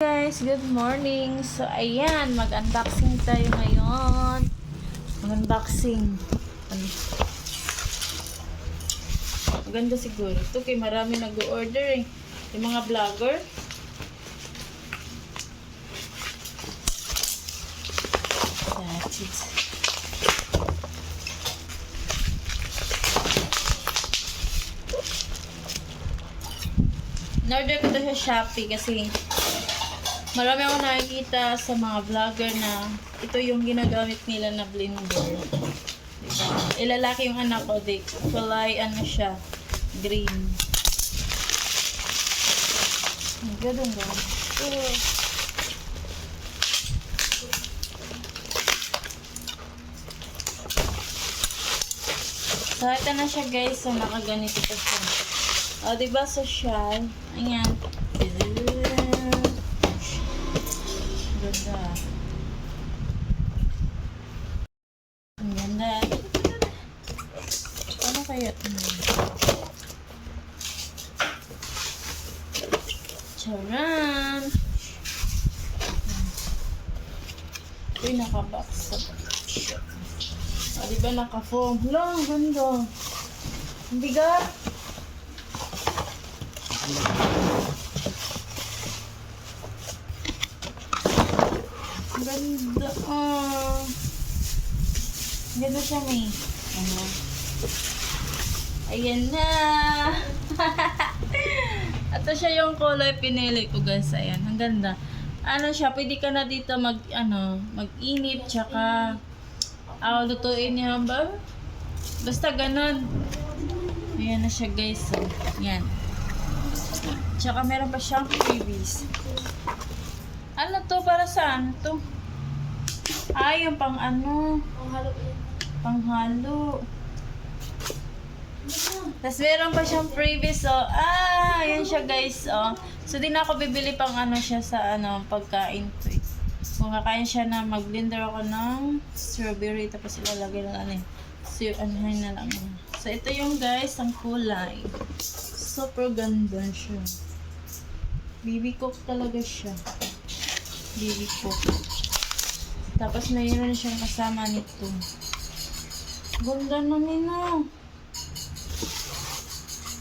Guys, good morning. So, ayan, mag-unboxing tayo ngayon. Mag-unboxing. Maganda siguro. Ito kay marami nag-order eh. Yung mga vlogger. That's it. In-order ko ito sa Shopee kasi marami ako nakikita sa mga vlogger na ito yung ginagamit nila na blender. Diba? Ilalaki yung anak ko, kulay ano siya, green. Ganun ba? So, ito na siya guys. So, nakaganito pa siya. O, diba social? Ayan. Ganda. Ang ganda. Ano kaya ito? Charan! Uy, naka-box. O, diba naka-foam? Lang, ganda. Ang bigat. Ganda. Ganda siya, May. Ano? Ayan na. Ito siya yung kulay pinili ko, guys. Ayan. Ang ganda. Ano siya, pwede ka na dito mag-init, tsaka lutuin niya ba? Basta ganun. Ayan na siya, guys. So, yan. Tsaka meron pa siyang freebies. Ano to? Para saan to? Ay, yung pang ano? Panghalo. Tapos meron pa siyang freebies. So, ayan siya guys. So, di na ako bibili pang ano siya sa pagkain to. Kung kakain siya na mag-blender ako ng strawberry. Tapos ilalagay lang So, anuhin na lang. So, ito yung guys, ang kulay. Super ganda siya. Baby cook talaga siya. Baby cook. Tapos mayroon siyang kasama nito. Ganda na nino.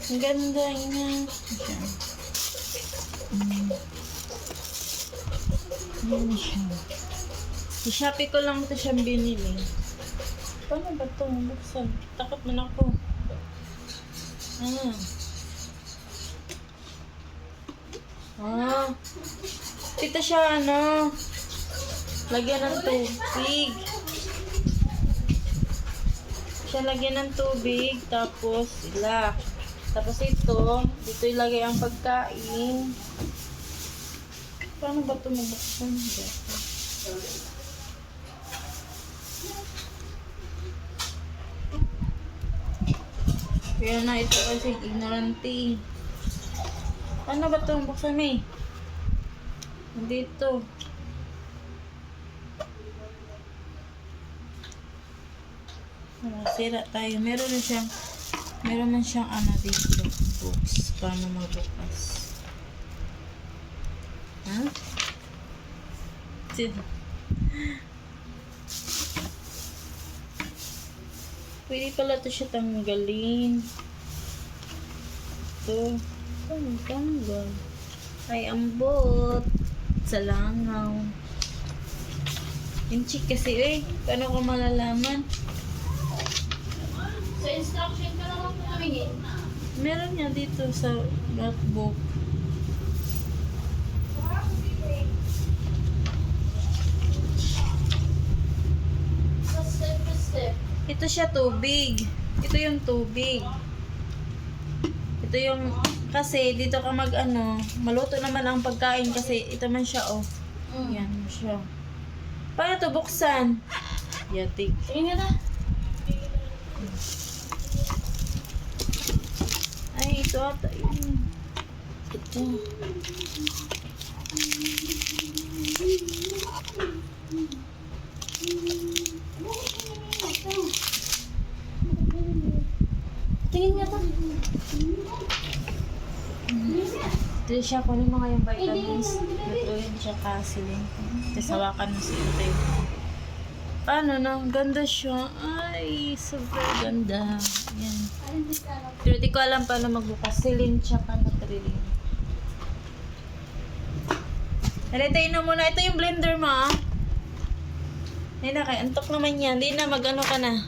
Ang ganda niya. Yan siya. Sa Shopee ko lang ito siyang binili. Paano ba ito? Buksan. Takot man ako. Ito siya lagyan ng tubig. Siya lagyan ng tubig, tapos ilak. Tapos ito, dito ilagay ang pagkain. Paano ba ito mabuksan? Kaya na ito kasi ignorante. Paano ba ito mabuksan, May? Dito. Sira tayo. Meron man siyang dito. Books. Paano magbukas? Pwede pala ito siya tanggalin. Ito. Paano tanggal? Ay, ambot. Sa langaw. Yung chick kasi paano ko malalaman? Sa instruction ka lang po tumingin. Meron niya dito sa notebook. Step by step. Ito siya tubig. Ito yung tubig. Ito yung kasi dito ka maluto naman ang pagkain kasi ito man siya Yan siya. Paano ito buksan? Yatik. Tingin nga na. Ay, ito ata yun. Ito. Tingin nga ta. Ito siya, kunin mo nga yung vitamins. Ito Celine tsaka Celine. Tapos hawakan mo si ito. Paano na? Ganda siya. Ay, super ganda. Yan. Pero di ko alam paano magbukas. Celine tsaka Natrilin. Halitayin na muna. Ito yung blender mo, ah. Ay na, kay antok naman yan. Di na, mag-ano ka na.